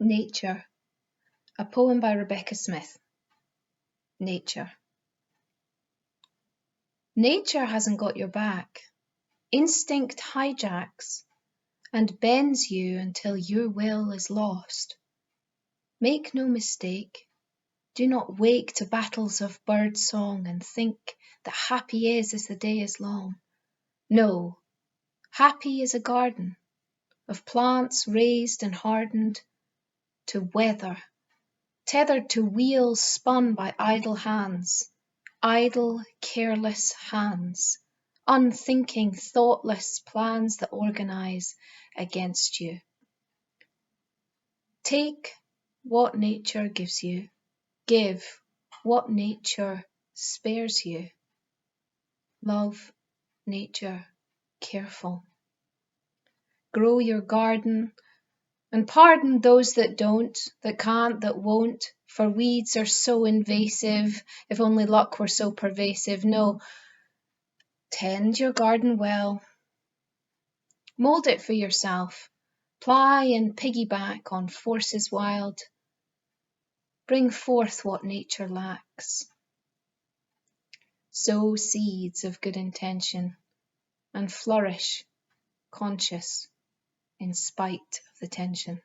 Nature, a poem by Rebecca Smith. Nature. Nature hasn't got your back. Instinct hijacks and bends you until your will is lost. Make no mistake. Do not wake to battles of bird song and think that happy is as the day is long. No, happy is a garden of plants raised and hardened to weather, tethered to wheels spun by idle hands, idle, careless hands, unthinking, thoughtless plans that organize against you. Take what nature gives you, give what nature spares you. Love nature careful. Grow your garden and pardon those that don't, that can't, that won't, for weeds are so invasive, if only luck were so pervasive. No, tend your garden well. Mould it for yourself. Ply and piggyback on forces wild. Bring forth what nature lacks. Sow seeds of good intention and flourish, conscious, in spite of the tension.